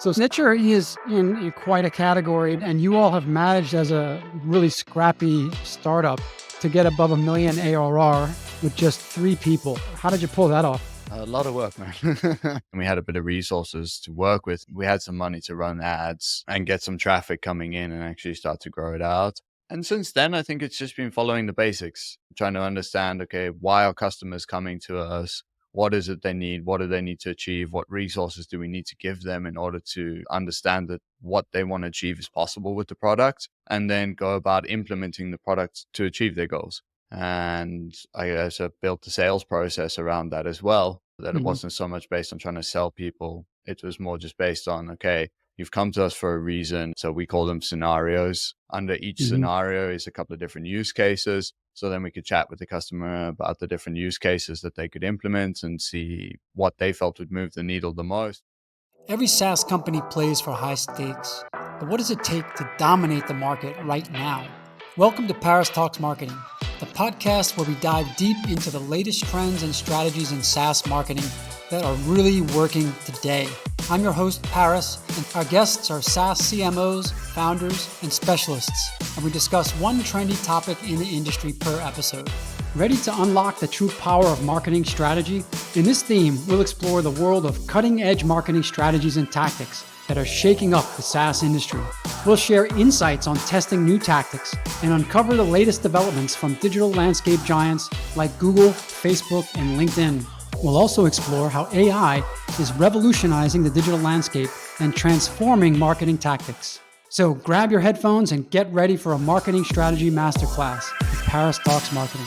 So Snitcher is in quite a category, and you all have managed as a really scrappy startup to get above $1 million ARR with just 3 people. How did you pull that off? A lot of work, man. We had a bit of resources to work with. We had some money to run ads and get some traffic coming in and actually start to grow it out. And since then, I think it's just been following the basics, trying to understand, okay, why are customers coming to us? What is it they need? What do they need to achieve? What resources do we need to give them in order to understand that what they want to achieve is possible with the product, and then go about implementing the product to achieve their goals. And I also built the sales process around that as well, that it wasn't so much based on trying to sell people. It was more just based on, okay, you've come to us for a reason. So we call them scenarios. Under each scenario is a couple of different use cases. So then we could chat with the customer about the different use cases that they could implement and see what they felt would move the needle the most. Every SaaS company plays for high stakes, but what does it take to dominate the market right now? Welcome to Paris Talks Marketing, the podcast where we dive deep into the latest trends and strategies in SaaS marketing that are really working today. I'm your host, Paris, and our guests are SaaS CMOs, founders, and specialists, and we discuss one trendy topic in the industry per episode. Ready to unlock the true power of marketing strategy? In this theme, we'll explore the world of cutting-edge marketing strategies and tactics that are shaking up the SaaS industry. We'll share insights on testing new tactics and uncover the latest developments from digital landscape giants like Google, Facebook, and LinkedIn. We'll also explore how AI is revolutionizing the digital landscape and transforming marketing tactics. So grab your headphones and get ready for a marketing strategy masterclass with Paris Talks Marketing.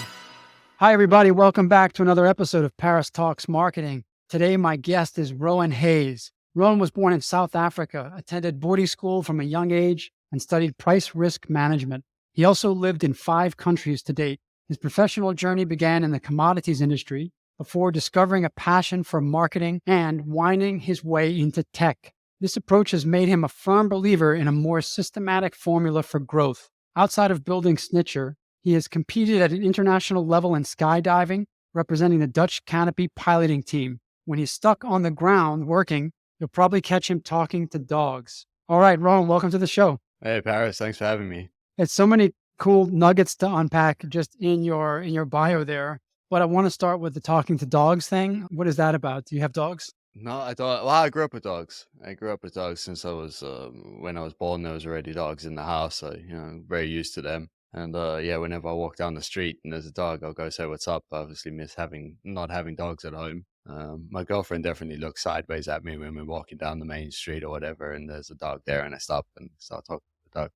Hi, everybody. Welcome back to another episode of Paris Talks Marketing. Today, my guest is Rohan Hayes. Rohan was born in South Africa, attended boarding school from a young age, and studied price risk management. He also lived in 5 countries to date. His professional journey began in the commodities industry before discovering a passion for marketing and winding his way into tech. This approach has made him a firm believer in a more systematic formula for growth. Outside of building Snitcher, he has competed at an international level in skydiving, representing the Dutch Canopy piloting team. When he's stuck on the ground working, you'll probably catch him talking to dogs. All right, Rohan, welcome to the show. Hey, Paris, thanks for having me. It's so many cool nuggets to unpack just in your bio there. But I want to start with the talking to dogs thing. What is that about? Do you have dogs? No, I grew up with dogs. I grew up with dogs since I was, when I was born, there was already dogs in the house. So, very used to them. And whenever I walk down the street and there's a dog, I'll go say what's up. I obviously miss not having dogs at home. My girlfriend definitely looks sideways at me when we're walking down the main street or whatever, and there's a dog there, and I stop and start talking to the dog.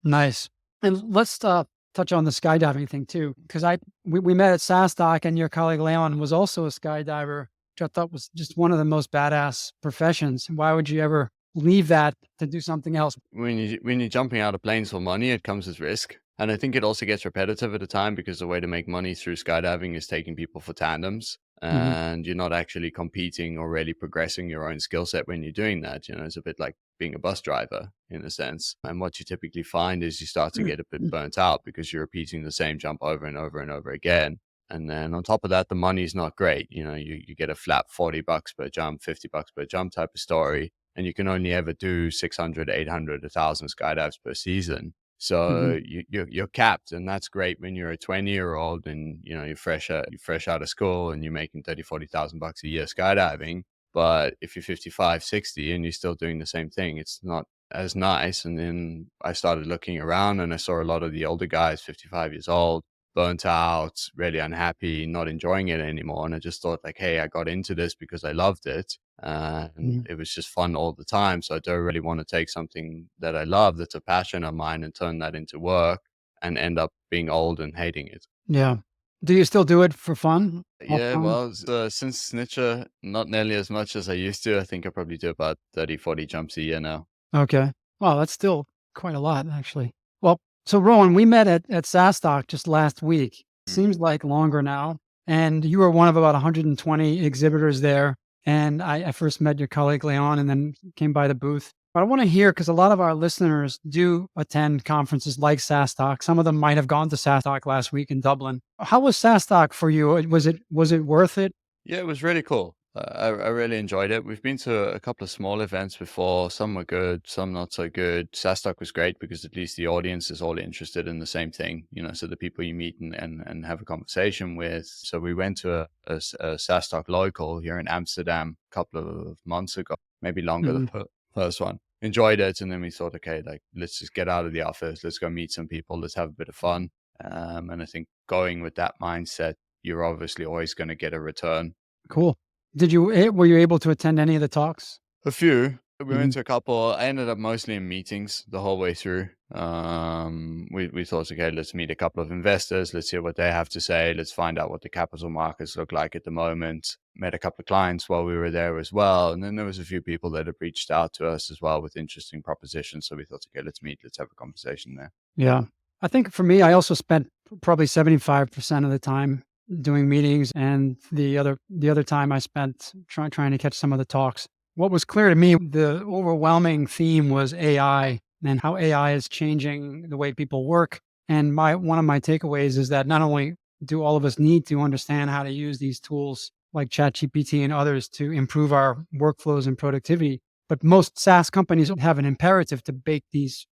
Nice. And let's touch on the skydiving thing too, because we met at SaaStock, and your colleague Leon was also a skydiver, which I thought was just one of the most badass professions. Why would you ever leave that to do something else? When you're jumping out of planes for money, it comes with risk. And I think it also gets repetitive at the time, because the way to make money through skydiving is taking people for tandems, and you're not actually competing or really progressing your own skill set when you're doing that. It's a bit like being a bus driver in a sense. And what you typically find is you start to get a bit burnt out because you're repeating the same jump over and over and over again. And then on top of that, the money's not great. You get a flat $40 per jump, $50 per jump type of story, and you can only ever do 600, 800, 1,000 skydives per season. So you're capped, and that's great when you're a 20-year-old and you're fresh out of school and you're making 30, 40,000 bucks a year skydiving. But if you're 55, 60 and you're still doing the same thing, it's not as nice. And then I started looking around and I saw a lot of the older guys, 55 years old, burnt out, really unhappy, not enjoying it anymore. And I just thought like, hey, I got into this because I loved it. And it was just fun all the time. So I don't really want to take something that I love, that's a passion of mine, and turn that into work and end up being old and hating it. Yeah. Do you still do it for fun? Yeah, well, since Snitcher, not nearly as much as I used to. I think I probably do about 30, 40 jumps a year now. Okay. Well, that's still quite a lot, actually. Well, so Rohan, we met at SaaStock just last week. Seems like longer now. And you were one of about 120 exhibitors there. And I first met your colleague Leon and then came by the booth. But I want to hear, because a lot of our listeners do attend conferences like SaaStock. Some of them might have gone to SaaStock last week in Dublin. How was SaaStock for you? Was it worth it? Yeah, it was really cool. I really enjoyed it. We've been to a couple of small events before. Some were good, some not so good. SaaStock was great because at least the audience is all interested in the same thing, so the people you meet and have a conversation with. So we went to a SaaStock local here in Amsterdam a couple of months ago, maybe longer, the Hmm. first one. Enjoyed it. And then we thought, okay, like, let's just get out of the office. Let's go meet some people. Let's have a bit of fun. And I think going with that mindset, you're obviously always going to get a return. Cool. Were you able to attend any of the talks? A few. We Hmm. went to a couple. I ended up mostly in meetings the whole way through. We thought, okay, let's meet a couple of investors. Let's hear what they have to say. Let's find out what the capital markets look like at the moment. Met a couple of clients while we were there as well. And then there was a few people that had reached out to us as well with interesting propositions. So we thought, okay, let's meet. Let's have a conversation there. Yeah. I think for me, I also spent probably 75% of the time doing meetings, and the other time I spent trying to catch some of the talks. What was clear to me, the overwhelming theme was AI and how AI is changing the way people work. And one of my takeaways is that not only do all of us need to understand how to use these tools like ChatGPT and others to improve our workflows and productivity, but most SaaS companies have an imperative to bake these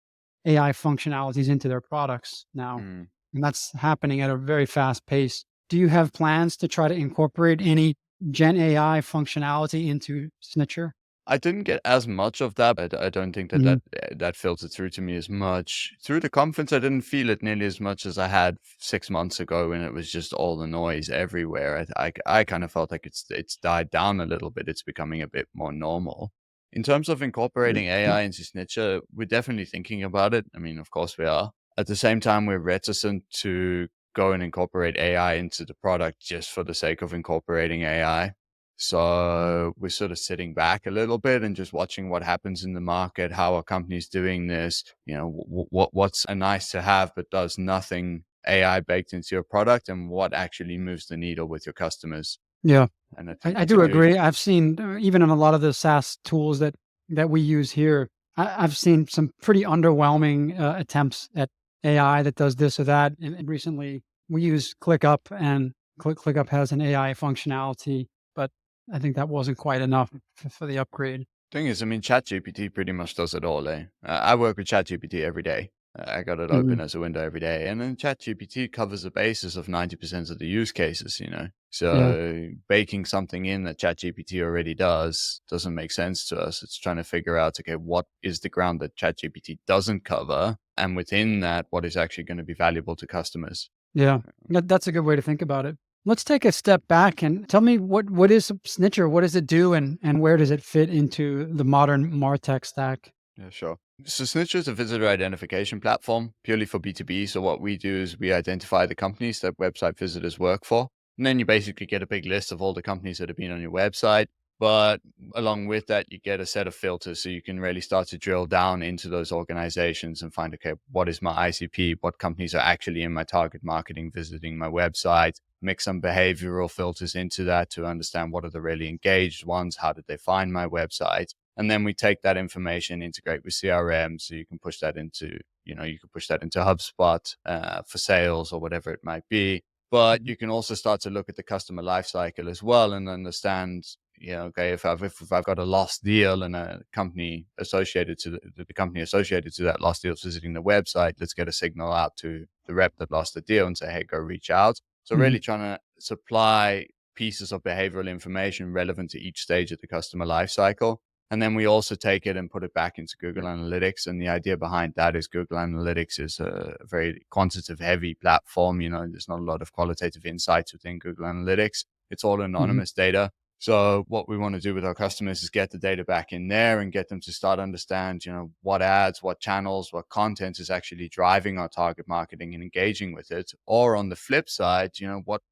AI functionalities into their products now. Mm. And that's happening at a very fast pace. Do you have plans to try to incorporate any Gen AI functionality into Snitcher? I didn't get as much of that. I don't think that Mhm. that filtered through to me as much. Through the conference, I didn't feel it nearly as much as I had 6 months ago when it was just all the noise everywhere. I kind of felt like it's died down a little bit. It's becoming a bit more normal. In terms of incorporating Yeah. AI into Snitcher, we're definitely thinking about it. I mean, of course we are. At the same time, we're reticent to go and incorporate AI into the product just for the sake of incorporating AI. So we're sort of sitting back a little bit and just watching what happens in the market. How are companies doing this? What's a nice to have but does nothing AI baked into your product, and what actually moves the needle with your customers. Yeah. And I think I that's a do good. agree. I've seen even in a lot of the SaaS tools that we use here, I've seen some pretty underwhelming attempts at AI that does this or that. And recently, we use ClickUp, and ClickUp has an AI functionality, but I think that wasn't quite enough for the upgrade. Thing is, I mean, ChatGPT pretty much does it all, eh? I work with ChatGPT every day. I got it open Mhm. as a window every day, and then ChatGPT covers the basis of 90% of the use cases. Yeah. So baking something in that ChatGPT already doesn't make sense to us. It's trying to figure out, okay, what is the ground that ChatGPT doesn't cover, and within that, what is actually going to be valuable to customers. Yeah, that's a good way to think about it. Let's take a step back and tell me what is Snitcher? What does it do, and where does it fit into the modern MarTech stack? Yeah, sure. So Snitcher is a visitor identification platform purely for B2B. So what we do is we identify the companies that website visitors work for. And then you basically get a big list of all the companies that have been on your website. But along with that, you get a set of filters so you can really start to drill down into those organizations and find, okay, what is my ICP? What companies are actually in my target marketing visiting my website? Mix some behavioral filters into that to understand what are the really engaged ones? How did they find my website? And then we take that information, integrate with CRM, so you can push that into, HubSpot for sales or whatever it might be. But Mhm. you can also start to look at the customer life cycle as well and understand, okay, if I've got a lost deal and a company associated to the company associated to that lost deal is visiting the website, let's get a signal out to the rep that lost the deal and say, hey, go reach out. So Mhm. really trying to supply pieces of behavioral information relevant to each stage of the customer life cycle. And then we also take it and put it back into Google Analytics. And the idea behind that is Google Analytics is a very quantitative heavy platform. There's not a lot of qualitative insights within Google Analytics. It's all Mhm. anonymous data. So what we want to do with our customers is get the data back in there and get them to start understand, what ads, what channels, what content is actually driving our target marketing and engaging with it. Or on the flip side,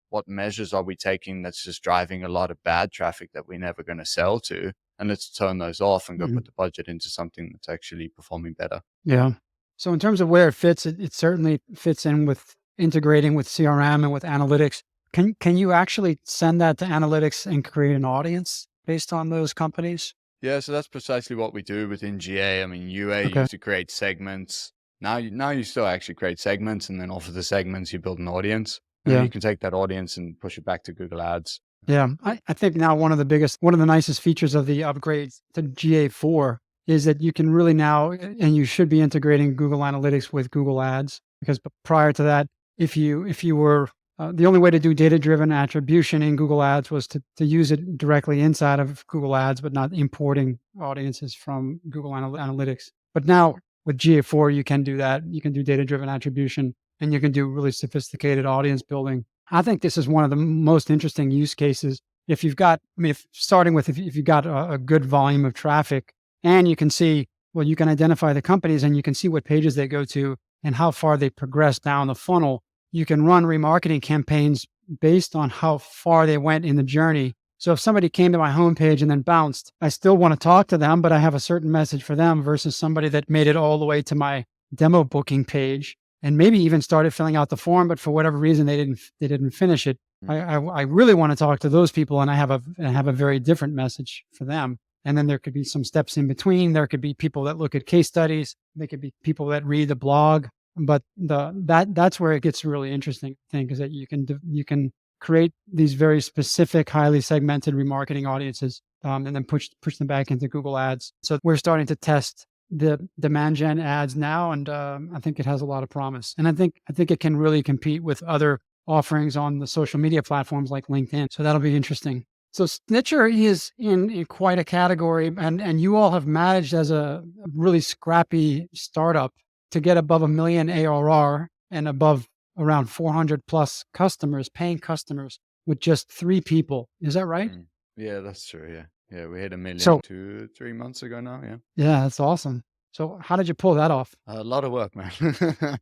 what measures are we taking that's just driving a lot of bad traffic that we're never going to sell to, and let's turn those off and go Mhm. put the budget into something that's actually performing better. Yeah. So in terms of where it fits, it certainly fits in with integrating with CRM and with analytics. Can you actually send that to analytics and create an audience based on those companies? Yeah, so that's precisely what we do within GA. I mean, UA Okay. used to create segments. Now you still actually create segments, and then off of the segments, you build an audience. And then Yeah. you can take that audience and push it back to Google Ads. Yeah, I think now one of the nicest features of the upgrades to GA4 is that you can really now, and you should be integrating Google Analytics with Google Ads, because prior to that, if you were the only way to do data-driven attribution in Google Ads was to use it directly inside of Google Ads, but not importing audiences from Google Analytics. But now with GA4, you can do that. You can do data-driven attribution, and you can do really sophisticated audience building. I think this is one of the most interesting use cases. If you've got, I mean, if you've got a good volume of traffic, and you can see, well, you can identify the companies and you can see what pages they go to and how far they progress down the funnel. You can run remarketing campaigns based on how far they went in the journey. So if somebody came to my homepage and then bounced, I still want to talk to them, but I have a certain message for them versus somebody that made it all the way to my demo booking page and maybe even started filling out the form, but for whatever reason they didn't finish it. I really want to talk to those people, and I have a very different message for them. And then there could be some steps in between. There could be people that look at case studies. There could be people that read the blog. But that's where it gets really interesting. I think is that you can create these very specific, highly segmented remarketing audiences, and then push them back into Google Ads. So we're starting to test the demand gen ads now, and I think it has a lot of promise. And I think it can really compete with other offerings on the social media platforms like LinkedIn. So that'll be interesting. So Snitcher is in quite a category, and you all have managed as a really scrappy startup to get above 1 million ARR and above around 400 plus customers, paying customers, with just 3 people. Is that right? Yeah, that's true. Yeah. Yeah, we hit 1 million So 2-3 months ago now. Yeah. yeah, that's awesome. So how did you pull that off? A lot of work, man.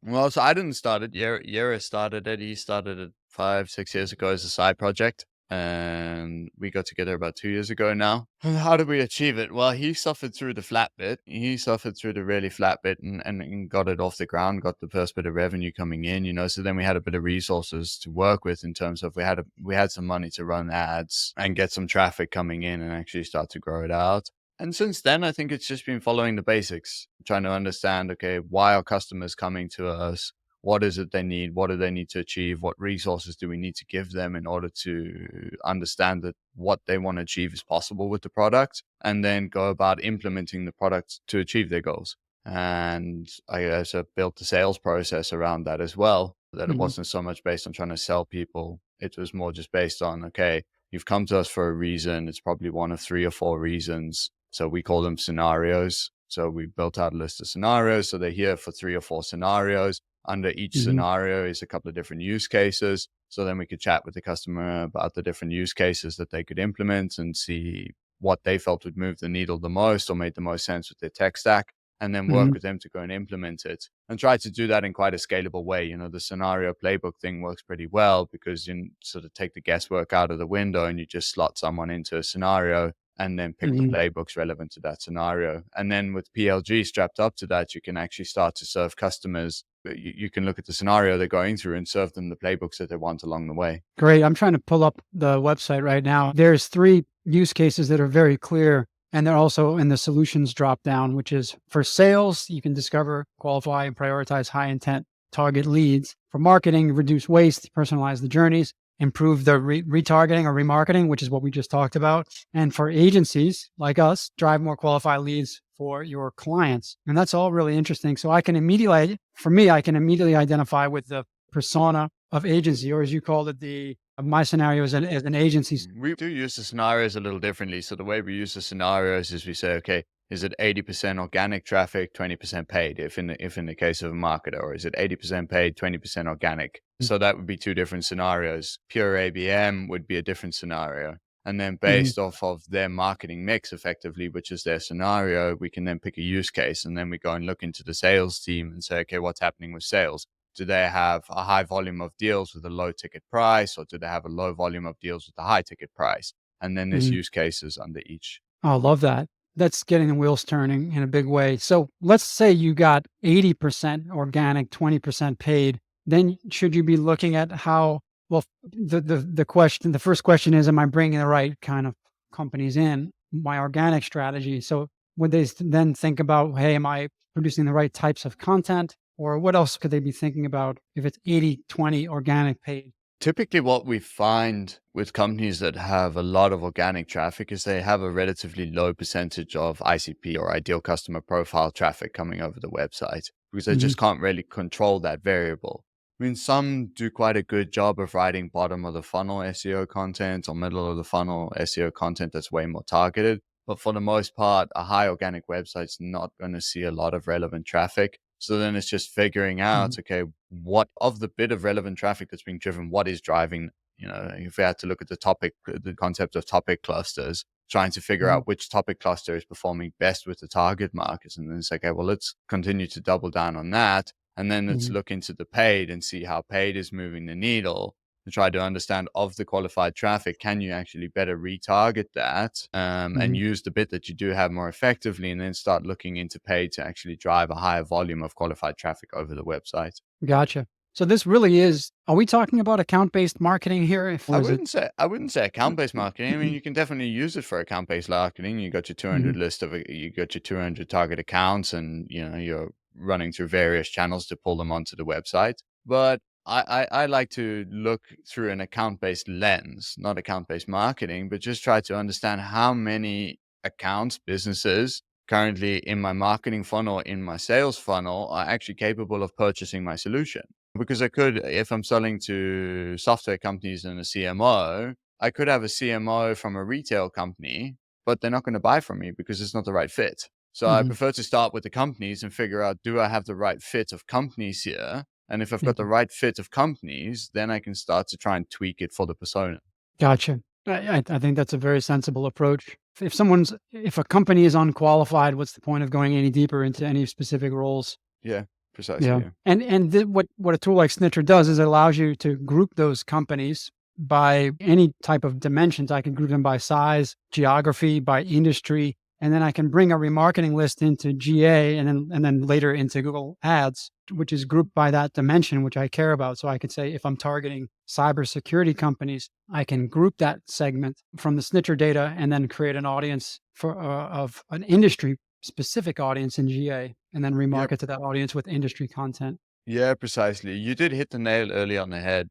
Well, so I didn't start it. Yera started it. He started it 5-6 years ago as a side project. And we got together about 2 years ago now. And how did we achieve it? Well, he suffered through the flat bit. He suffered through the really flat bit and got it off the ground, got the first bit of revenue coming in, So then we had a bit of resources to work with in terms of we had some money to run ads and get some traffic coming in and actually start to grow it out. And since then, I think it's just been following the basics, trying to understand, okay, why are customers coming to us? What is it they need? What do they need to achieve? What resources do we need to give them in order to understand that what they want to achieve is possible with the product, and then go about implementing the product to achieve their goals. And I also built the sales process around that as well, that it Mhm. wasn't so much based on trying to sell people. It was more just based on, okay, you've come to us for a reason. It's probably one of 3 or 4 reasons. So we call them scenarios. So we built out a list of scenarios. So they're here for 3 or 4 scenarios. Under each Mhm. scenario is a couple of different use cases. So then we could chat with the customer about the different use cases that they could implement and see what they felt would move the needle the most or made the most sense with their tech stack, and then work Mhm. with them to go and implement it and try to do that in quite a scalable way. The scenario playbook thing works pretty well because you sort of take the guesswork out of the window and you just slot someone into a scenario and then pick the Mhm. playbooks relevant to that scenario. And then with PLG strapped up to that, you can actually start to serve customers. You can look at the scenario they're going through and serve them the playbooks that they want along the way. Great. I'm trying to pull up the website right now. There's 3 use cases that are very clear, and they're also in the solutions drop down, which is for sales, you can discover, qualify, and prioritize high intent target leads. For marketing, reduce waste, personalize the journeys, improve the retargeting or remarketing, which is what we just talked about. And for agencies like us, drive more qualified leads for your clients. And that's all really interesting. So I can immediately identify with the persona of agency, or as you called it, my scenario is an agency. We do use the scenarios a little differently. So the way we use the scenarios is we say, okay, is it 80% organic traffic, 20% paid? If in the case of a marketer, or is it 80% paid, 20% organic? So that would be 2 different scenarios. Pure ABM would be a different scenario. And then Mhm. based off of their marketing mix effectively, which is their scenario, we can then pick a use case, and then we go and look into the sales team and say, okay, what's happening with sales? Do they have a high volume of deals with a low ticket price, or do they have a low volume of deals with a high ticket price? And then there's Mhm. use cases under each. Oh, I love that. That's getting the wheels turning in a big way. So let's say you got 80% organic, 20% paid. Then should you be looking at how, well, the first question is, am I bringing the right kind of companies in my organic strategy? So would they then think about, hey, am I producing the right types of content? Or what else could they be thinking about if it's 80-20 organic paid? Typically, what we find with companies that have a lot of organic traffic is they have a relatively low percentage of ICP, or ideal customer profile traffic, coming over the website, because they Hmm. just can't really control that variable. I mean, some do quite a good job of writing bottom of the funnel SEO content or middle of the funnel SEO content that's way more targeted. But for the most part, a high organic website's not going to see a lot of relevant traffic. So then it's just figuring Hmm. out, okay, what of the bit of relevant traffic that's being driven, what is driving, if we had to look at the concept of topic clusters, trying to figure Hmm. out which topic cluster is performing best with the target markets. And then it's like, okay, well, let's continue to double down on that. And then let's Hmm. look into the paid and see how paid is moving the needle, to try to understand, of the qualified traffic, can you actually better retarget that, and Hmm. use the bit that you do have more effectively, and then start looking into paid to actually drive a higher volume of qualified traffic over the website. Gotcha. So this really is, are we talking about account-based marketing here? Or is it? I wouldn't say account-based marketing. I mean, you can definitely use it for account-based marketing. You got your Hmm. 200 list of you got your 200 target accounts, and you're running through various channels to pull them onto the website. But I like to look through an account-based lens, not account-based marketing, but just try to understand how many accounts, businesses currently in my marketing funnel, in my sales funnel, are actually capable of purchasing my solution. Because I could, if I'm selling to software companies and a CMO, I could have a CMO from a retail company, but they're not going to buy from me because it's not the right fit. So I Hmm. prefer to start with the companies and figure out, do I have the right fit of companies here? And if I've got the Hmm. right fit of companies, then I can start to try and tweak it for the persona. Gotcha. I think that's a very sensible approach. If a company is unqualified, what's the point of going any deeper into any specific roles? Yeah, precisely. Yeah. Yeah. What a tool like Snitcher does is it allows you to group those companies by any type of dimensions. I can group them by size, geography, by industry, and then I can bring a remarketing list into GA and then later into Google Ads, which is grouped by that dimension which I care about. So I could say if I'm targeting cybersecurity companies, I can group that segment from the Snitcher data and then create an audience of an industry specific audience in GA and then Yep. remarket to that audience with industry content. Yeah, precisely. You did hit the nail early on the head.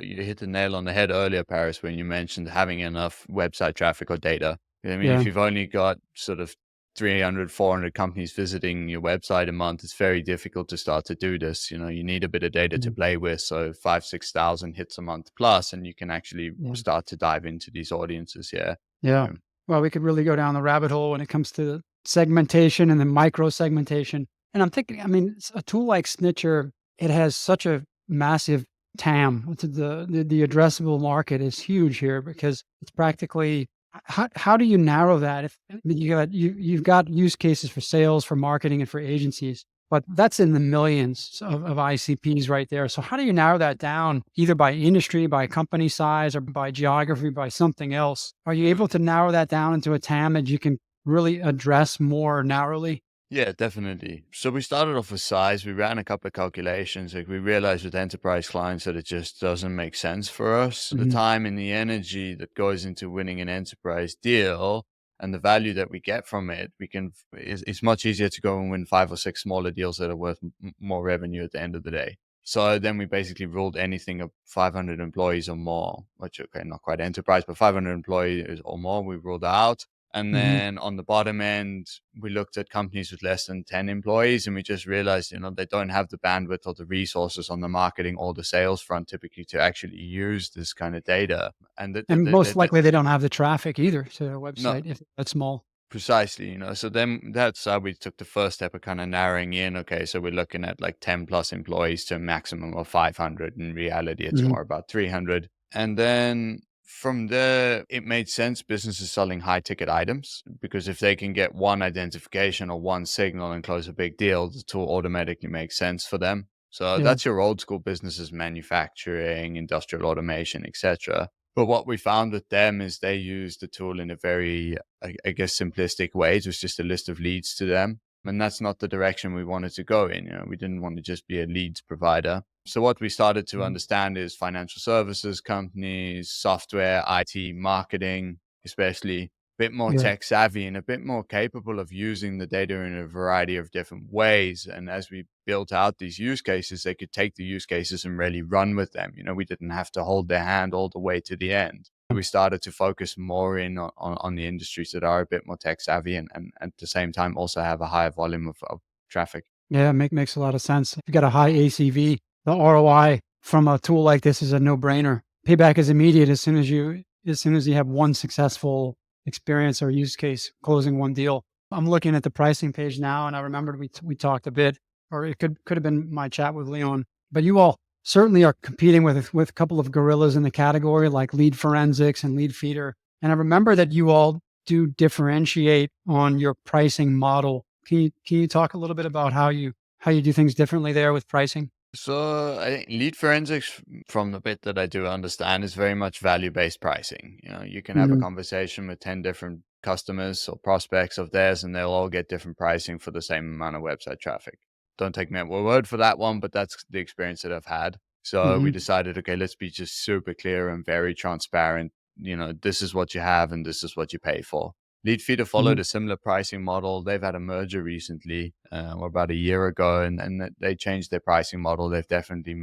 You hit the nail on the head earlier, Paris, when you mentioned having enough website traffic or data. I mean, Yeah. if you've only got sort of 300, 400 companies visiting your website a month, it's very difficult to start to do this. You need a bit of data to Mhm. play with. So 5, 6,000 hits a month plus, and you can actually Yeah. start to dive into these audiences. Yeah. Yeah. Um, Well, we could really go down the rabbit hole when it comes to segmentation and then micro segmentation. And I'm thinking, I mean, a tool like Snitcher, it has such a massive TAM. The addressable market is huge here because it's practically, how do you narrow that? If I mean, you've got use cases for sales, for marketing, and for agencies, but that's in the millions of ICPs right there. So how do you narrow that down, either by industry, by company size, or by geography, by something else? Are you able to narrow that down into a TAM that you can really address more narrowly? Yeah, definitely. So we started off with size. We ran a couple of calculations. Like, we realized with enterprise clients that it just doesn't make sense for us. The Mhm. time and the energy that goes into winning an enterprise deal and the value that we get from it, it's much easier to go and win 5 or 6 smaller deals that are worth more revenue at the end of the day. So then we basically ruled anything of 500 employees or more, which, okay, not quite enterprise, but 500 employees or more, we ruled out. And Mhm. then on the bottom end, we looked at companies with less than 10 employees, and we just realized, they don't have the bandwidth or the resources on the marketing or the sales front typically to actually use this kind of data. And And most likely they don't have the traffic either to their no, website if that's small. precisely. So then that's how we took the first step of kind of narrowing in. Okay, so we're looking at like 10 plus employees to a maximum of 500. In reality, it's Mhm. more about 300. And then from there, it made sense. Businesses selling high ticket items, because if they can get one identification or one signal and close a big deal, the tool automatically makes sense for them. So Yeah. that's your old school businesses, manufacturing, industrial automation, etc. But what we found with them is they use the tool in a very, I guess, simplistic way. It was just a list of leads to them. And that's not the direction we wanted to go in. We didn't want to just be a leads provider. So what we started to Mhm. understand is financial services companies, software, IT, marketing, especially bit more tech savvy and a bit more capable of using the data in a variety of different ways. And as we built out these use cases, they could take the use cases and really run with them. We didn't have to hold their hand all the way to the end. We started to focus more in on the industries that are a bit more tech savvy and at the same time also have a higher volume of traffic. Yeah, makes a lot of sense. If you got a high ACV, the ROI from a tool like this is a no-brainer. Payback is immediate as soon as you have one successful experience or use case closing one deal. I'm looking at the pricing page now, and I remembered we talked a bit, or it could have been my chat with Leon. But you all certainly are competing with a couple of gorillas in the category like Lead Forensics and Lead Feeder. And I remember that you all do differentiate on your pricing model. Can you talk a little bit about how you do things differently there with pricing? So I think lead forensics, from the bit that I do understand, is very much value-based pricing. You can have a conversation with 10 different customers or prospects of theirs, and they'll all get different pricing for the same amount of website traffic. Don't take me at my word for that one, but that's the experience that I've had. So we decided, okay, let's be just super clear and very transparent. This is what you have and this is what you pay for. Leadfeeder followed a similar pricing model. They've had a merger recently, or about a year ago, and they changed their pricing model. They've definitely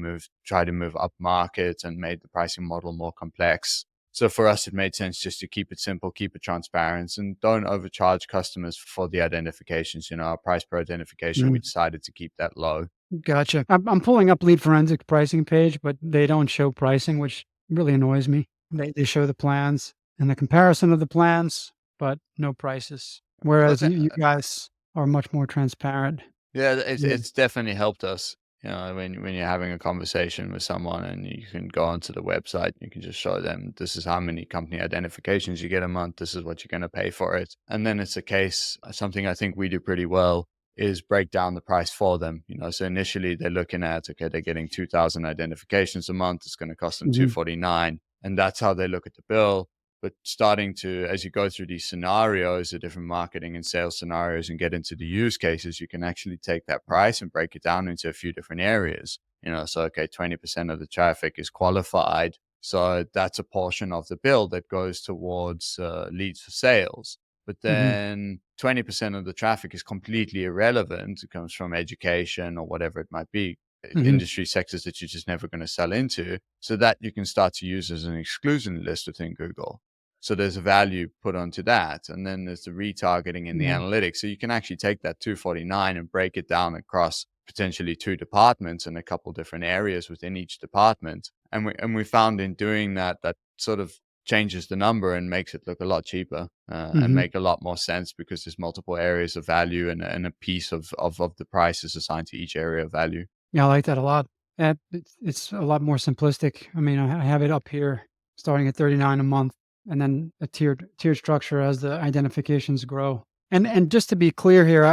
tried to move up market and made the pricing model more complex. So for us, it made sense just to keep it simple, keep it transparent, and don't overcharge customers for the identifications. Our price per identification, we decided to keep that low. Gotcha. I'm pulling up Lead Forensics pricing page, but they don't show pricing, which really annoys me. They show the plans and the comparison of the plans, but no prices. Whereas you guys are much more transparent. Yeah, it's definitely helped us. When you're having a conversation with someone and you can go onto the website, you can just show them this is how many company identifications you get a month. This is what you're going to pay for it. And then it's a case, something I think we do pretty well is break down the price for them. So initially they're looking at, okay, they're getting 2,000 identifications a month. It's going to cost them $249. And that's how they look at the bill. But starting to, as you go through these scenarios, the different marketing and sales scenarios, and get into the use cases, you can actually take that price and break it down into a few different areas. So, okay, 20% of the traffic is qualified. So that's a portion of the bill that goes towards leads for sales. But then 20% of the traffic is completely irrelevant. It comes from education or whatever it might be. Industry sectors that you're just never going to sell into, so that you can start to use as an exclusion list within Google. So there's a value put onto that. And then there's the retargeting in the analytics. So you can actually take that 249 and break it down across potentially 2 departments and a couple different areas within each department. And we found in doing that sort of changes the number and makes it look a lot cheaper and make a lot more sense, because there's multiple areas of value and a piece of the price is assigned to each area of value. Yeah, I like that a lot. And it's a lot more simplistic. I mean, I have it up here starting at $39 a month, and then a tiered structure as the identifications grow. And just to be clear here,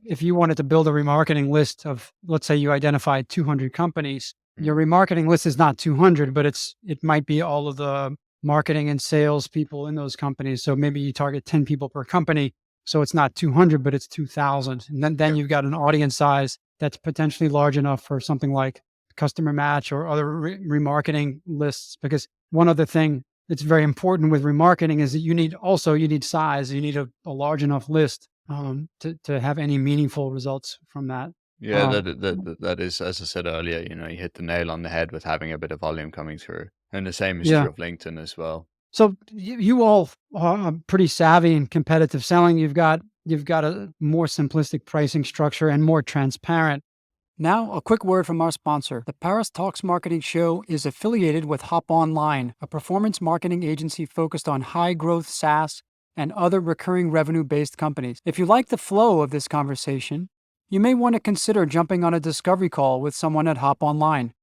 if you wanted to build a remarketing list of, let's say you identified 200 companies, your remarketing list is not 200, but it might be all of the marketing and sales people in those companies. So maybe you target 10 people per company. So it's not 200, but it's 2,000. And then you've got an audience size that's potentially large enough for something like customer match or other remarketing lists. Because one other thing that's very important with remarketing is that you need size. You need a large enough list to have any meaningful results from that. Yeah, that is, as I said earlier, you hit the nail on the head with having a bit of volume coming through. And the same is true of LinkedIn as well. So you all are pretty savvy in competitive selling. You've got a more simplistic pricing structure and more transparent. Now, a quick word from our sponsor. The Paris Talks Marketing Show is affiliated with Hop Online, a performance marketing agency focused on high-growth SaaS and other recurring revenue-based companies. If you like the flow of this conversation, you may want to consider jumping on a discovery call with someone at Hop Online.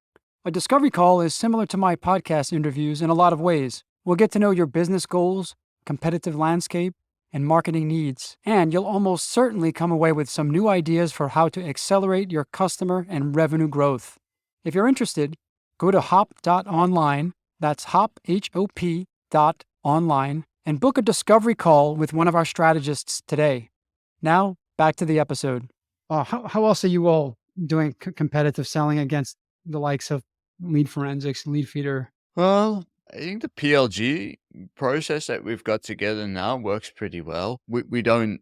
A discovery call is similar to my podcast interviews in a lot of ways. We'll get to know your business goals, competitive landscape, and marketing needs. And you'll almost certainly come away with some new ideas for how to accelerate your customer and revenue growth. If you're interested, go to hop.online, that's hop, H-O-P .online, and book a discovery call with one of our strategists today. Now, back to the episode. How else are you all doing competitive selling against the likes of Lead Forensics, Lead Feeder? Well, I think the PLG process that we've got together now works pretty well. We don't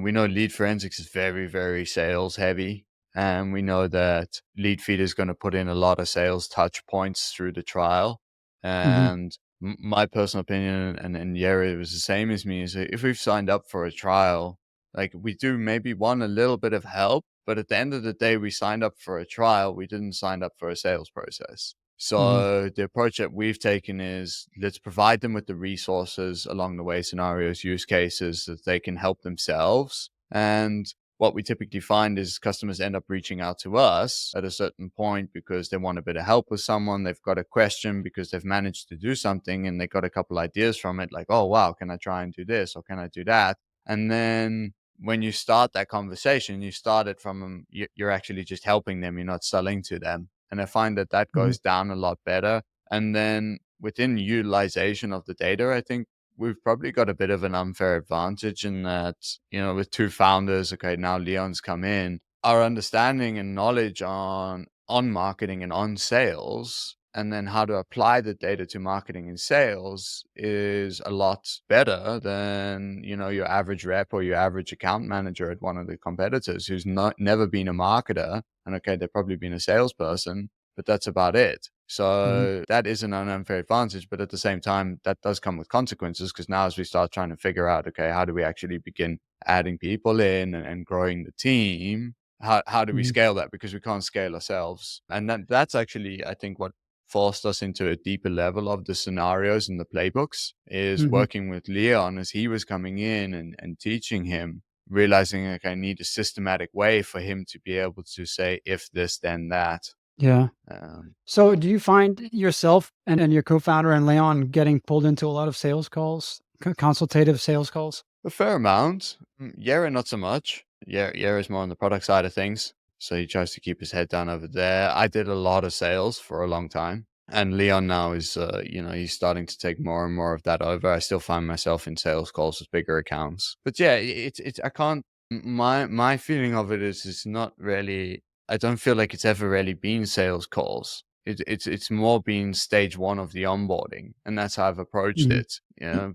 we know lead forensics is very, very sales heavy. And we know that lead feed is going to put in a lot of sales touch points through the trial. Hmm. And my personal opinion, and Yeri was the same as me, is that if we've signed up for a trial, like we do maybe want a little bit of help, but at the end of the day, we signed up for a trial. We didn't sign up for a sales process. Hmm. So the approach that we've taken is let's provide them with the resources along the way, scenarios, use cases that they can help themselves. And what we typically find is customers end up reaching out to us at a certain point because they want a bit of help with someone. They've got a question because they've managed to do something and they got a couple ideas from it, like, oh, wow, can I try and do this or can I do that? And then when you start that conversation, you start it from you're actually just helping them. You're not selling to them. And I find that that Hmm. goes down a lot better. And then within utilization of the data, I think we've probably got a bit of an unfair advantage in that, with two founders, okay, now Leon's come in, our understanding and knowledge on marketing and on sales, and then how to apply the data to marketing and sales is a lot better than, your average rep or your average account manager at one of the competitors who's not never been a marketer. And okay, they've probably been a salesperson, but that's about it. Hmm. So that is an unfair advantage, but at the same time, that does come with consequences because now as we start trying to figure out, okay, how do we actually begin adding people in and growing the team? How do we Hmm. scale that? Because we can't scale ourselves. And that's actually, I think, what forced us into a deeper level of the scenarios and the playbooks is Hmm. working with Leon as he was coming in and teaching him, realizing like I need a systematic way for him to be able to say if this then that. Yeah. Um, So do you find yourself and your co-founder and Leon getting pulled into a lot of sales calls, consultative sales calls? a fair amount. Yera not so much. Yera's more on the product side of things, so he tries to keep his head down over there. I did a lot of sales for a long time. And Leon now is, he's starting to take more and more of that over. I still find myself in sales calls with bigger accounts, but yeah, it's I can't. My feeling of it is it's not really. I don't feel like it's ever really been sales calls. It's more been stage one of the onboarding, and that's how I've approached Mhm. it.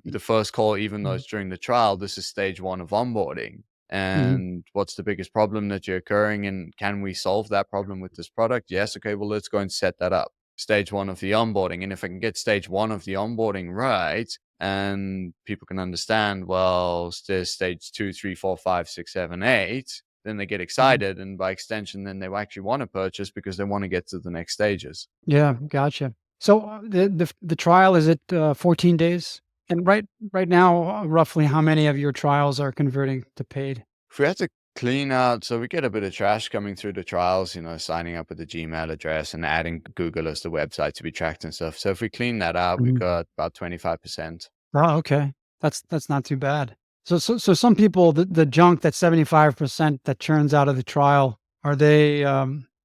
The first call, even though Mhm. it's during the trial, this is stage one of onboarding. Mhm. And what's the biggest problem that you're occurring, and can we solve that problem with this product? Yes. Okay. Well, let's go and set that up. Stage one of the onboarding, and if I can get stage one of the onboarding right, and people can understand, well, there's stage 2, 3, 4, 5, 6, 7, 8. Then they get Mhm. excited, and by extension, then they actually want to purchase because they want to get to the next stages. Yeah, gotcha. So, the trial, is it, 14 days? And right now, roughly how many of your trials are converting to paid? If we had to clean out, so we get a bit of trash coming through the trials, signing up with the Gmail address and adding Google as the website to be tracked and stuff. So if we clean that out, we Mhm. got about 25%. Oh, okay. That's not too bad. So some people, the junk, that 75% that churns out of the trial, are they,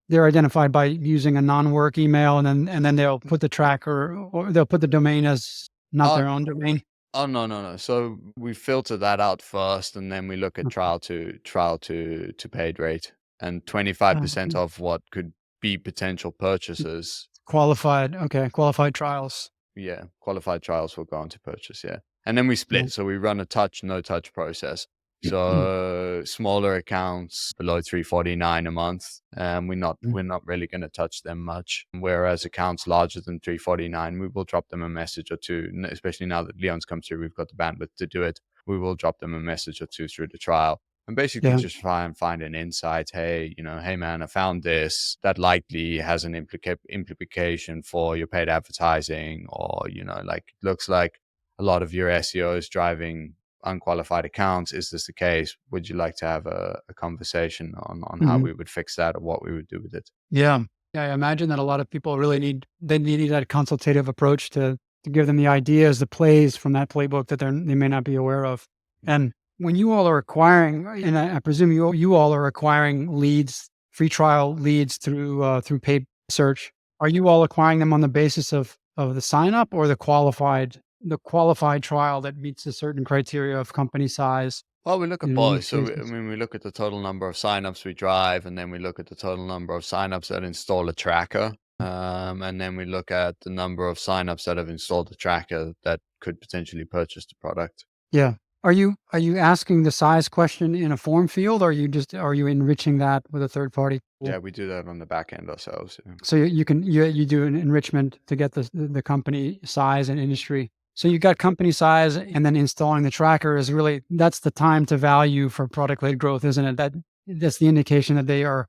they're identified by using a non-work email, and then they'll put the tracker, or they'll put the domain as not Uh, their own domain? oh, no, no, no. So we filter that out first, and then we look at Okay. trial to paid rate, and Oh, 25% okay. of what could be potential purchases. Qualified, okay, qualified trials. Yeah, qualified trials will go on to purchase, yeah. And then we Yeah. split. So we run a touch, no touch process. So smaller accounts below 349 a month, we're not really going to touch them much. Whereas accounts larger than 349, we will drop them a message or two, especially now that Leon's come through, we've got the bandwidth to do it. We will drop them a message or two through the trial and basically Yeah. just try and find an insight. Hey, hey man, I found this that likely has an implication for your paid advertising, or like it looks like a lot of your SEO is driving unqualified accounts. Is this the case? Would you like to have a conversation on how Mhm. we would fix that or what we would do with it? Yeah. Yeah, I imagine that a lot of people really need that consultative approach to give them the ideas, the plays from that playbook that they may not be aware of. And when you all are acquiring, and I presume you all are acquiring leads, free trial leads through paid search, are you all acquiring them on the basis of the sign up, or the qualified trial that meets a certain criteria of company size, Well, we look at both. use So, cases? we look at the total number of signups we drive, and then we look at the total number of signups that install a tracker. And then we look at the number of signups that have installed the tracker that could potentially purchase the product. Yeah. Are you asking the size question in a form field, or are you enriching that with a third party tool? Yeah, we do that on the back end ourselves. Yeah. So you do an enrichment to get the company size and industry. So you got company size, and then installing the tracker is really, that's the time to value for product led growth, isn't it? That's the indication that they're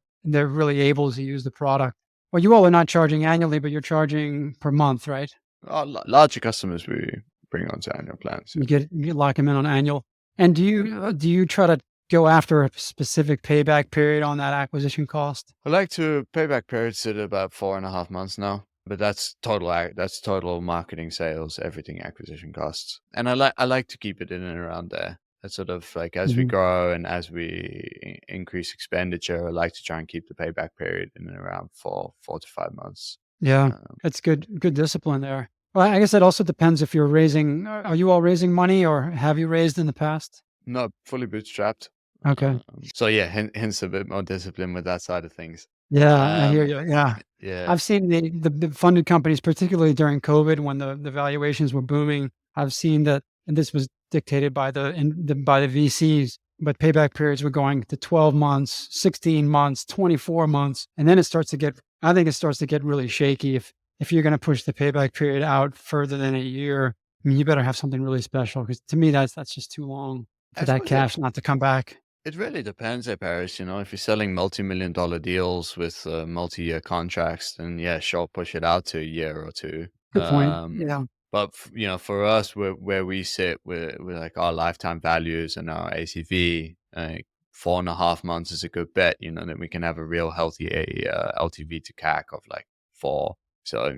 really able to use the product. Well, you all are not charging annually, but you're charging per month, right? Larger customers we bring onto annual plans. Yeah. You lock them in on annual. And do you try to go after a specific payback period on that acquisition cost? I like to payback periods at about 4.5 months now, but that's total marketing, sales, everything, acquisition costs. And I like to keep it in and around there. That's sort of like as we grow and as we increase expenditure, I like to try and keep the payback period in and around 4 to 5 months. Yeah, that's good discipline there. Well, I guess it also depends if you're raising. Are you all raising money, or have you raised in the past? Not fully bootstrapped. Okay. So yeah, hence a bit more discipline with that side of things. Yeah, I hear you. Yeah. Yeah. I've seen the funded companies, particularly during COVID when the valuations were booming. I've seen that, and this was dictated by by the VCs, but payback periods were going to 12 months, 16 months, 24 months. And then I think it starts to get really shaky if you're going to push the payback period out further than a year. I mean, you better have something really special, because to me, that's just too long for that cash not to come back. It really depends, Paris. If you're selling multi-million-dollar deals with multi-year contracts, then yeah, sure, push it out to a year or two. Good point. Yeah. But for us, where we sit with like our lifetime values and our ACV, 4.5 months is a good bet. That we can have a real healthy LTV to CAC of like 4. So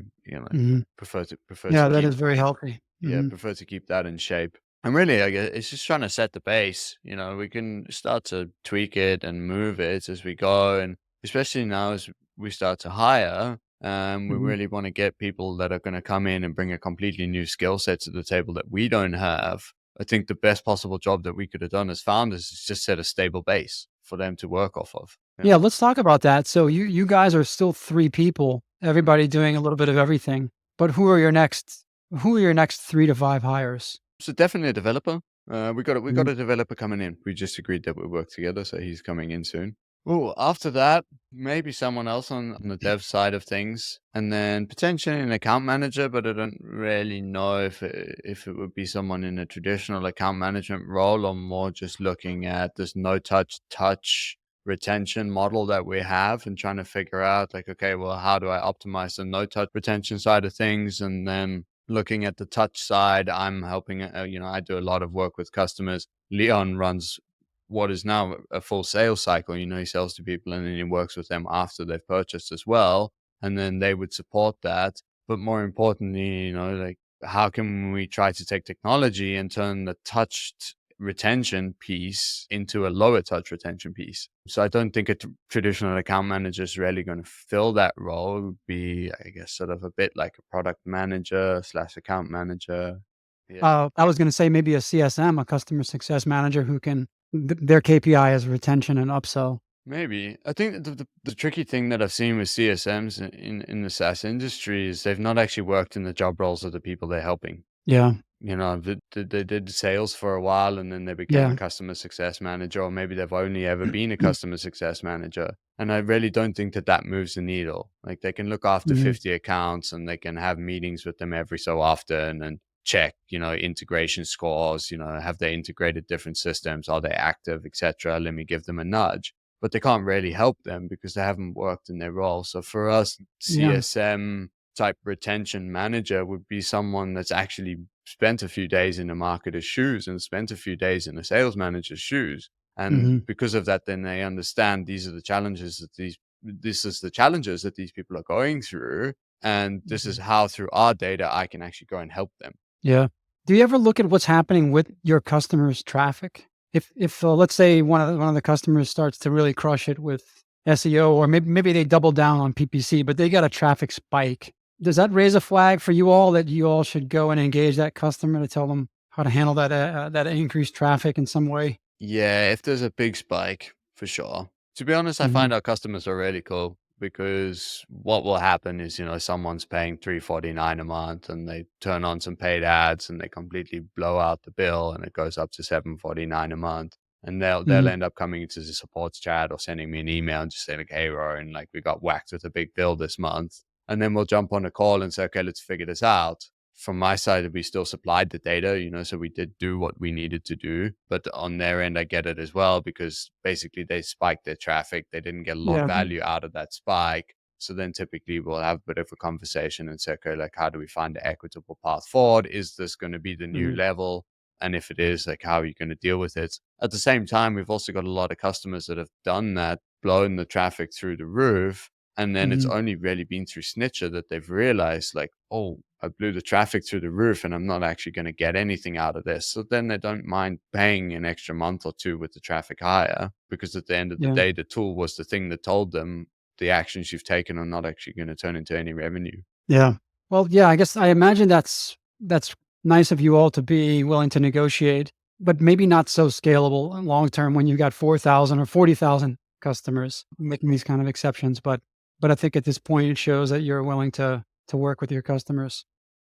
prefer to that keep, is very healthy. yeah, prefer to keep that in shape. And really, I guess it's just trying to set the base. We can start to tweak it and move it as we go. And especially now as we start to hire, we really want to get people that are going to come in and bring a completely new skill set to the table that we don't have. I think the best possible job that we could have done as founders is just set a stable base for them to work off of. Yeah, let's talk about that. So you guys are still 3 people, everybody doing a little bit of everything. But who are your next 3 to 5 hires? So definitely a developer. We got a developer coming in. We just agreed that we work together, so he's coming in soon. Oh, after that, maybe someone else on the dev side of things, and then potentially an account manager. But I don't really know if it would be someone in a traditional account management role, or more just looking at this no touch retention model that we have and trying to figure out like, okay, well, how do I optimize the no touch retention side of things, and then looking at the touch side, I'm helping. I do a lot of work with customers. Leon runs what is now a full sales cycle. He sells to people and then he works with them after they've purchased as well. And then they would support that. But more importantly, like how can we try to take technology and turn the touched retention piece into a lower touch retention piece? So I don't think a traditional account manager is really going to fill that role. It would be, I guess, sort of a bit like a product manager / account manager. Yeah. I was going to say maybe a CSM, a customer success manager, who can their KPI is retention and upsell. Maybe. I think the tricky thing that I've seen with CSMs in the SaaS industry is they've not actually worked in the job roles of the people they're helping. Yeah. They did sales for a while and then they became a customer success manager, or maybe they've only ever been a customer success manager. And I really don't think that moves the needle. Like they can look after 50 accounts and they can have meetings with them every so often and check, integration scores, have they integrated different systems? Are they active, etc.? Let me give them a nudge. But they can't really help them because they haven't worked in their role. So for us, CSM type retention manager would be someone that's actually spent a few days in a marketer's shoes and spent a few days in a sales manager's shoes. And because of that, then they understand these are the challenges that these people are going through. And this is how through our data, I can actually go and help them. Yeah. Do you ever look at what's happening with your customers' traffic? If let's say one of the customers starts to really crush it with SEO, or maybe they double down on PPC, but they got a traffic spike, does that raise a flag for you all that you all should go and engage that customer to tell them how to handle that increased traffic in some way? Yeah, if there's a big spike, for sure. To be honest, I find our customers are really cool. because what will happen is, someone's paying $3.49 a month and they turn on some paid ads and they completely blow out the bill and it goes up to $7.49 a month. And they'll Mhm. end up coming into the support chat or sending me an email and just saying like, "Hey, Rohan, like we got whacked with a big bill this month." And then we'll jump on a call and say, "Okay, let's figure this out." From my side, we still supplied the data, so we did do what we needed to do. But on their end, I get it as well, because basically they spiked their traffic. They didn't get a lot of Yeah. value out of that spike. So then typically we'll have a bit of a conversation and say, okay, like, how do we find the equitable path forward? Is this going to be the new Mhm. level? And if it is, like, how are you going to deal with it? At the same time, we've also got a lot of customers that have done that, blown the traffic through the roof. And then it's Mhm. only really been through Snitcher that they've realized, like, oh, I blew the traffic through the roof and I'm not actually going to get anything out of this. So then they don't mind paying an extra month or two with the traffic higher, because at the end of the Yeah. day, the tool was the thing that told them the actions you've taken are not actually going to turn into any revenue. Yeah. Well, yeah, I guess I imagine that's nice of you all to be willing to negotiate, but maybe not so scalable long term when you've got 4,000 or 40,000 customers making these kind of exceptions. But I think at this point it shows that you're willing to work with your customers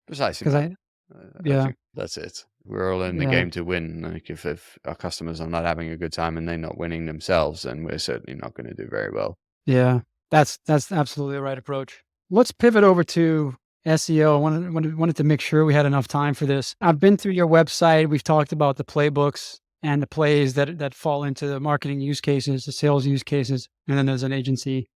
Precisely, because man. I I yeah think that's it. We're all in the yeah game to win. Like, if our customers are not having a good time and they're not winning themselves, then we're certainly not going to do very well. yeah that's absolutely the right approach. Let's pivot over to SEO. I wanted to make sure we had enough time for this. I've been through your website. We've talked about the playbooks and the plays that fall into the marketing use cases, the sales use cases, and then there's an agency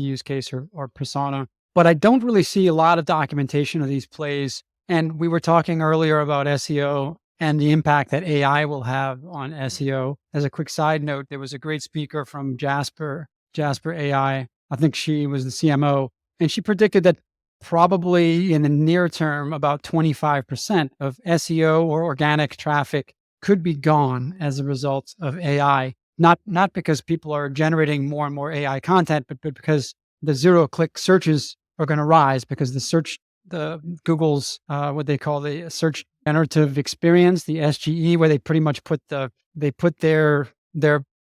use case or persona. But I don't really see a lot of documentation of these plays. And we were talking earlier about SEO and the impact that AI will have on SEO. As a quick side note, there was a great speaker from Jasper AI. I think she was the CMO, and she predicted that probably in the near term, about 25% of SEO or organic traffic could be gone as a result of AI. Not because people are generating more and more AI content, but because the zero click searches are going to rise because the Google's what they call the search generative experience, the SGE, where they pretty much they put their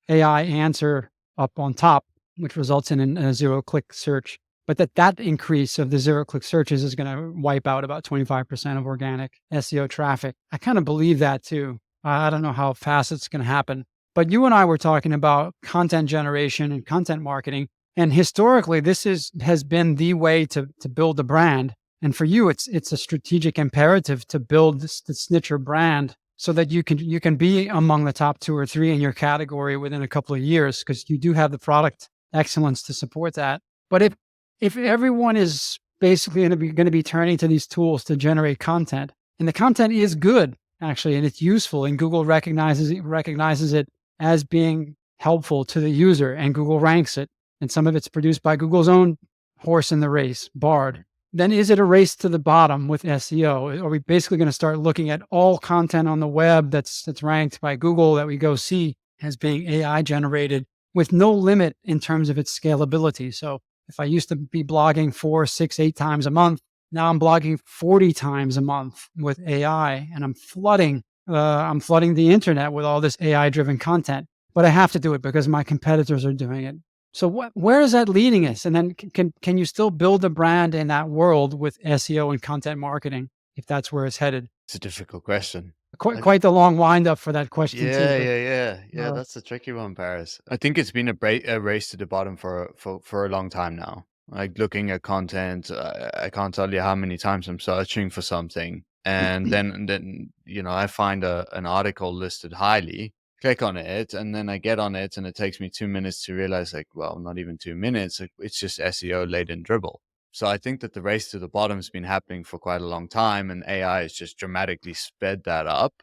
AI answer up on top, which results in a zero click search. But that increase of the zero click searches is going to wipe out about 25% of organic SEO traffic. I kind of believe that too. I don't know how fast it's going to happen. But you and I were talking about content generation and content marketing. And historically, has been the way to build a brand. And for you, it's a strategic imperative to build the Snitcher brand so that you can be among the top two or three in your category within a couple of years, because you do have the product excellence to support that. But if everyone is basically going to be turning to these tools to generate content, and the content is good actually, and it's useful, and Google recognizes it as being helpful to the user, and Google ranks it, and some of it's produced by Google's own horse in the race, Bard, then is it a race to the bottom with SEO? Are we basically going to start looking at all content on the web that's ranked by Google that we go see as being AI generated with no limit in terms of its scalability? So if I used to be blogging 4, 6, 8 times a month, now I'm blogging 40 times a month with AI, and I'm flooding the internet with all this AI driven content. But I have to do it because my competitors are doing it. So where is that leading us? And then can you still build a brand in that world with SEO and content marketing if that's where it's headed? It's a difficult question. Quite I, quite the long wind up for that question too. yeah, But yeah, yeah, yeah. uh, That's a tricky one, Paris. I think it's been a race to the bottom for a long time now. Like, looking at content, I can't tell you how many times I'm searching for something, and then I find an article listed highly, click on it, and then I get on it, and it takes me 2 minutes to realize, like, well, not even 2 minutes. Like, it's just SEO laden dribble. So I think that the race to the bottom has been happening for quite a long time, and AI has just dramatically sped that up.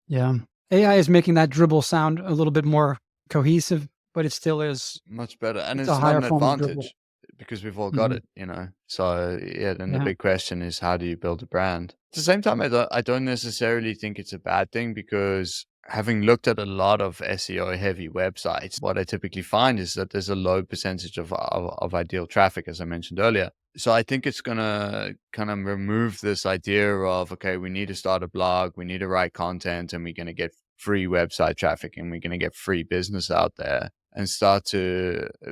yeah, AI is making that dribble sound a little bit more cohesive, but it still is. Much better, and It's a it's not higher an form of dribble. advantage because we've all got Hmm. it. So yeah, then the Yeah. big question is, how do you build a brand? At the same time, I don't necessarily think it's a bad thing, because having looked at a lot of SEO heavy websites, what I typically find is that there's a low percentage of ideal traffic, as I mentioned earlier. So I think it's gonna kind of remove this idea of, okay, we need to start a blog, we need to write content, and we're gonna get free website traffic, and we're gonna get free business out there. and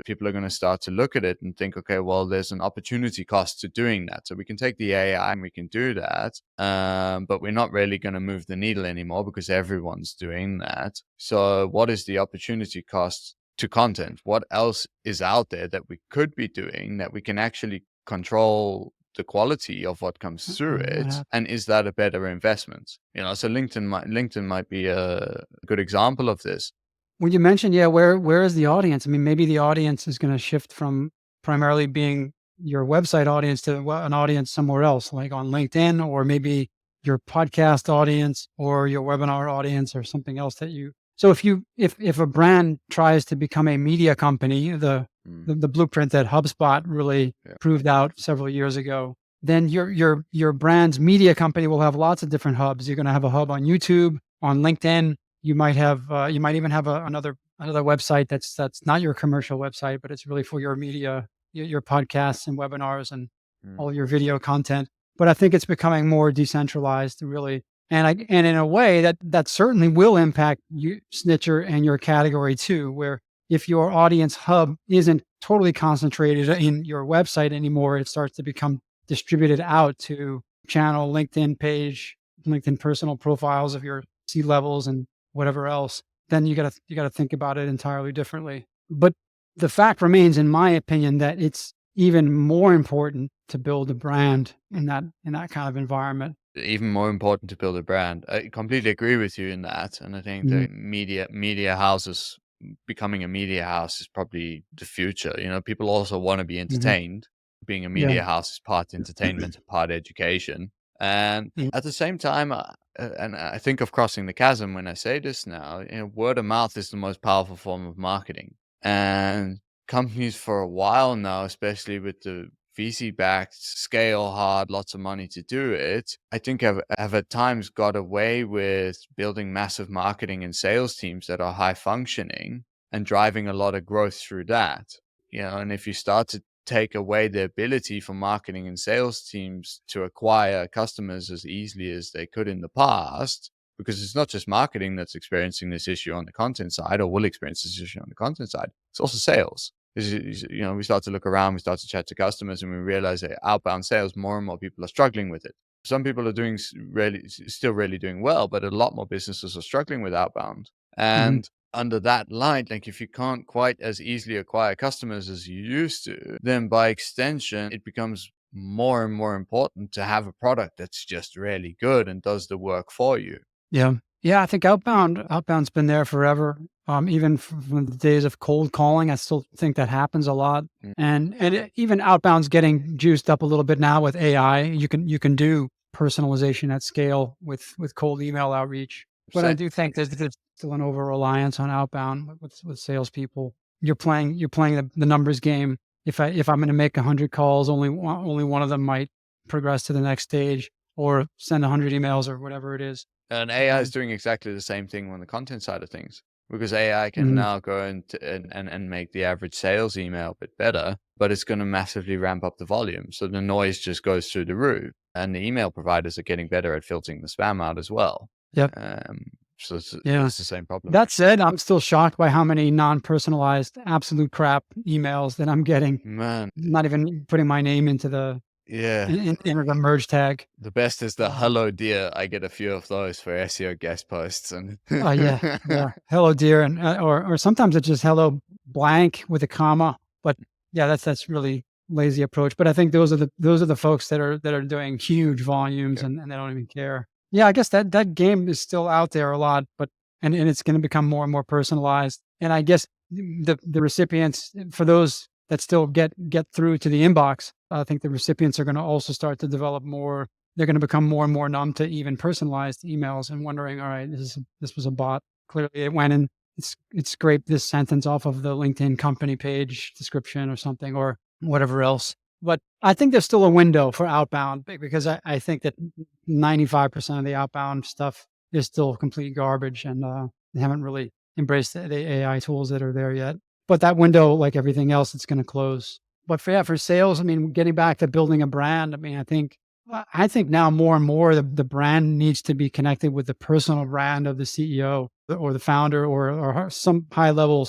people are going to start to look at it and think, okay, well, there's an opportunity cost to doing that. So we can take the AI and we can do that, but we're not really going to move the needle anymore because everyone's doing that. So what is the opportunity cost to content? What else is out there that we could be doing that we can actually control the quality of what comes through it? And is that a better investment? So LinkedIn might be a good example of this. When you mentioned, where is the audience? I mean, maybe the audience is going to shift from primarily being your website audience to an audience somewhere else, like on LinkedIn, or maybe your podcast audience or your webinar audience or something else that you. So if a brand tries to become a media company, the blueprint that HubSpot really proved out several years ago, then your brand's media company will have lots of different hubs. You're going to have a hub on YouTube, on LinkedIn. You might even have another website that's not your commercial website, but it's really for your media, your podcasts and webinars and all your video content. But I think it's becoming more decentralized, really, and in a way that certainly will impact you, Snitcher, and your category too. Where if your audience hub isn't totally concentrated in your website anymore, it starts to become distributed out to channel, LinkedIn page, LinkedIn personal profiles of your C-levels and whatever else, then you got to think about it entirely differently. But the fact remains, in my opinion, that it's even more important to build a brand in that kind of environment. Even more important to build a brand. I completely agree with you in that, and I think the media houses, becoming a media house is probably the future. People also want to be entertained. Being a media house is part entertainment and part education. And at the same time, and I think of crossing the chasm when I say this now, word of mouth is the most powerful form of marketing. And companies for a while now, especially with the VC-backed, scale hard, lots of money to do it, I think have at times got away with building massive marketing and sales teams that are high functioning and driving a lot of growth through that. And if you start to take away the ability for marketing and sales teams to acquire customers as easily as they could in the past, because it's not just marketing that's experiencing this issue on the content side or will experience this issue on the content side, it's also sales. We start to look around, we start to chat to customers, and we realize that outbound sales, more and more people are struggling with it. Some people are still really doing well, but a lot more businesses are struggling with outbound. And under that light, like if you can't quite as easily acquire customers as you used to, then by extension, it becomes more and more important to have a product that's just really good and does the work for you. Yeah, I think outbound's been there forever. Even from the days of cold calling, I still think that happens a lot. And even outbound's getting juiced up a little bit now with AI. You can do personalization at scale with cold email outreach. But I do think there's still an over reliance on outbound with salespeople. You're playing the numbers game. If I'm going to make 100 calls, only one of them might progress to the next stage, or send 100 emails or whatever it is. And AI is doing exactly the same thing on the content side of things, because AI can now go and make the average sales email a bit better, but it's going to massively ramp up the volume. So the noise just goes through the roof, and the email providers are getting better at filtering the spam out as well. So it's the same problem. That said, I'm still shocked by how many non-personalized, absolute crap emails that I'm getting. Man, not even putting my name into the into the merge tag. The best is the hello dear. I get a few of those for SEO guest posts, and hello dear, and or sometimes it's just hello blank with a comma. But that's really lazy approach. But I think those are the folks that are doing huge volumes and they don't even care. Yeah, I guess that game is still out there a lot, but and it's going to become more and more personalized. And I guess the recipients, for those that still get through to the inbox, I think the recipients are going to also start to develop more. They're going to become more and more numb to even personalized emails and wondering, all right, this was a bot. Clearly, it went and it scraped this sentence off of the LinkedIn company page description or something or whatever else. But I think there's still a window for outbound, because I think that 95% of the outbound stuff is still complete garbage, and they haven't really embraced the AI tools that are there yet. But that window, like everything else, it's going to close. But for sales, I mean, getting back to building a brand, I mean, I think now more and more the brand needs to be connected with the personal brand of the CEO or the founder or some high level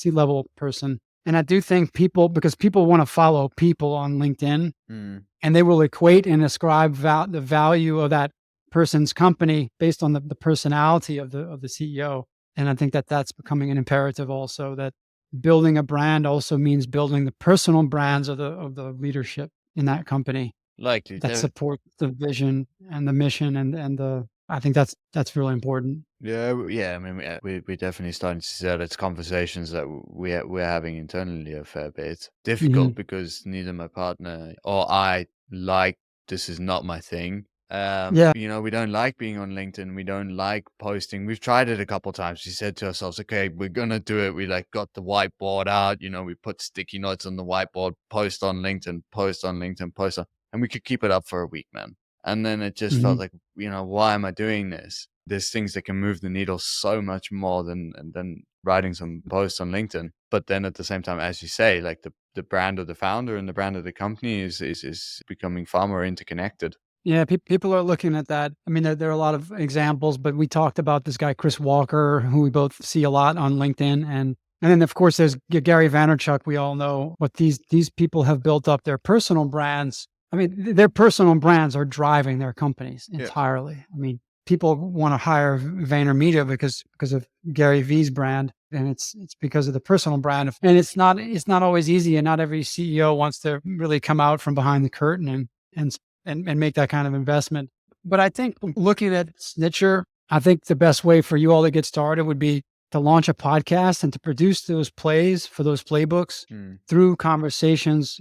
C-level person. And I do think because people want to follow people on LinkedIn, and they will equate and ascribe the value of that person's company based on the personality of the CEO. And I think that that's becoming an imperative also, that building a brand also means building the personal brands of the leadership in that company Likely. that support the vision and the mission and I think that's really important. Yeah. I mean, we're definitely starting to see that. It's conversations that we're having internally a fair bit. Difficult because neither my partner or I like, this is not my thing. Yeah. We don't like being on LinkedIn. We don't like posting. We've tried it a couple times. We said to ourselves, okay, we're gonna do it. We like got the whiteboard out. We put sticky notes on the whiteboard, post on LinkedIn, post on LinkedIn, post on, and we could keep it up for a week, man. And then it just felt like, why am I doing this? There's things that can move the needle so much more than writing some posts on LinkedIn. But then at the same time, as you say, like the brand of the founder and the brand of the company is becoming far more interconnected. Yeah, people are looking at that. I mean, there are a lot of examples, but we talked about this guy, Chris Walker, who we both see a lot on LinkedIn. And then, of course, there's Gary Vaynerchuk. We all know what these people have built up their personal brands. I mean, their personal brands are driving their companies entirely. Yeah. I mean, people want to hire VaynerMedia because of Gary V's brand, and it's because of the personal brand. And it's not always easy, and not every CEO wants to really come out from behind the curtain and make that kind of investment. But I think looking at Snitcher, I think the best way for you all to get started would be to launch a podcast and to produce those plays for those playbooks through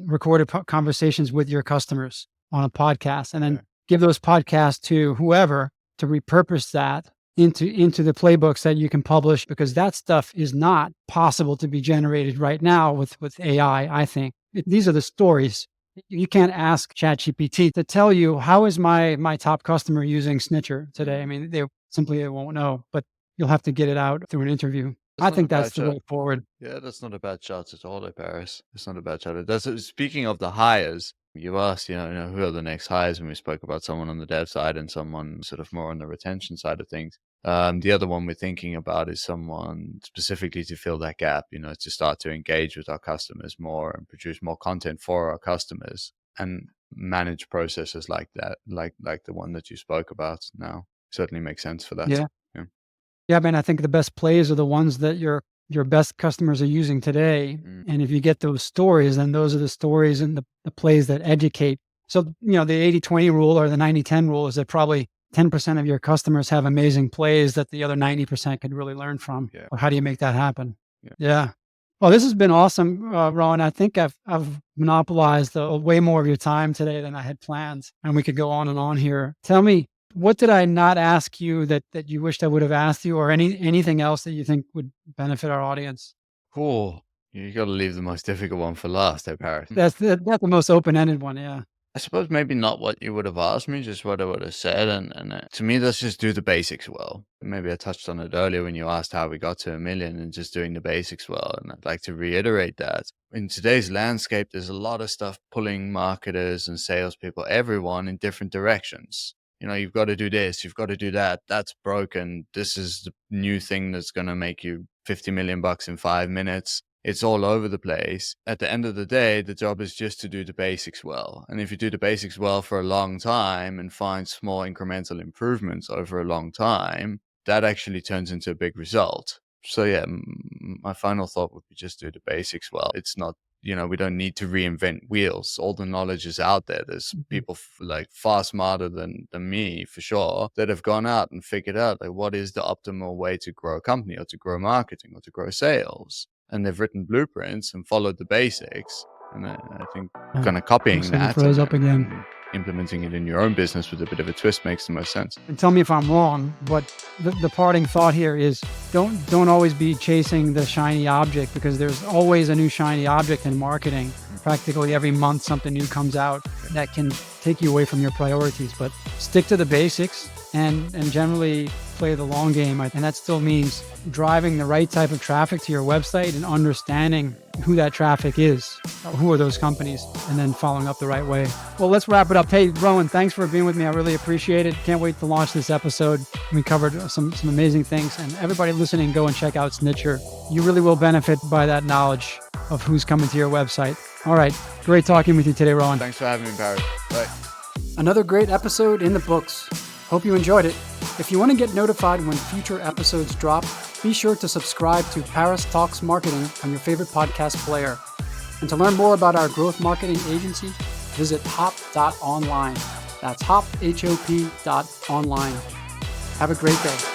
recorded conversations with your customers on a podcast, and then give those podcasts to whoever to repurpose that into the playbooks that you can publish, because that stuff is not possible to be generated right now with AI, I think. These are the stories. You can't ask ChatGPT to tell you, how is my top customer using Snitcher today? I mean, they won't know, but you'll have to get it out through an interview. I think that's the way forward. Yeah, that's not a bad shot at all, Paris. It's not a bad shot. Speaking of the hires, you asked, who are the next hires when we spoke about someone on the dev side and someone sort of more on the retention side of things. The other one we're thinking about is someone specifically to fill that gap, to start to engage with our customers more and produce more content for our customers and manage processes like that, like the one that you spoke about now. Certainly makes sense for that. Yeah, man, I think the best plays are the ones that your best customers are using today. And if you get those stories, then those are the stories and the plays that educate. So, the 80-20 rule or the 90-10 rule is that probably 10% of your customers have amazing plays that the other 90% could really learn from. Yeah. Or how do you make that happen? Yeah. Well, this has been awesome, Rohan. I think I've monopolized way more of your time today than I had planned, and we could go on and on here. Tell me, what did I not ask you that you wished I would have asked you, or anything else that you think would benefit our audience? Cool. You got to leave the most difficult one for last, Paris. That's the most open-ended one, yeah. I suppose maybe not what you would have asked me, just what I would have said. And to me, let's just do the basics well. Maybe I touched on it earlier when you asked how we got to 1 million, and just doing the basics well. And I'd like to reiterate that. In today's landscape, there's a lot of stuff pulling marketers and salespeople, everyone in different directions. You've got to do this, you've got to do that. That's broken. This is the new thing that's going to make you $50 million in 5 minutes. It's all over the place. At the end of the day, the job is just to do the basics well. And if you do the basics well for a long time and find small incremental improvements over a long time, that actually turns into a big result. So yeah, my final thought would be just do the basics well. It's not, we don't need to reinvent wheels. All the knowledge is out there. There's people far smarter than me, for sure, that have gone out and figured out what is the optimal way to grow a company or to grow marketing or to grow sales. And they've written blueprints and followed the basics. And I think kind of copying that and implementing it in your own business with a bit of a twist makes the most sense. And tell me if I'm wrong, but the parting thought here is don't always be chasing the shiny object, because there's always a new shiny object in marketing. Practically every month something new comes out that can take you away from your priorities. But stick to the basics, and generally play the long game. And that still means driving the right type of traffic to your website and understanding who that traffic is, who are those companies, and then following up the right way. Well, let's wrap it up. Hey, Rohan, thanks for being with me. I really appreciate it. Can't wait to launch this episode. We covered some amazing things. And everybody listening, go and check out Snitcher. You really will benefit by that knowledge of who's coming to your website. All right. Great talking with you today, Rohan. Thanks for having me, Paris. Bye. Another great episode in the books. Hope you enjoyed it. If you want to get notified when future episodes drop, be sure to subscribe to Paris Talks Marketing on your favorite podcast player. And to learn more about our growth marketing agency, visit hop.online. That's hop, H-O-P.online. Have a great day.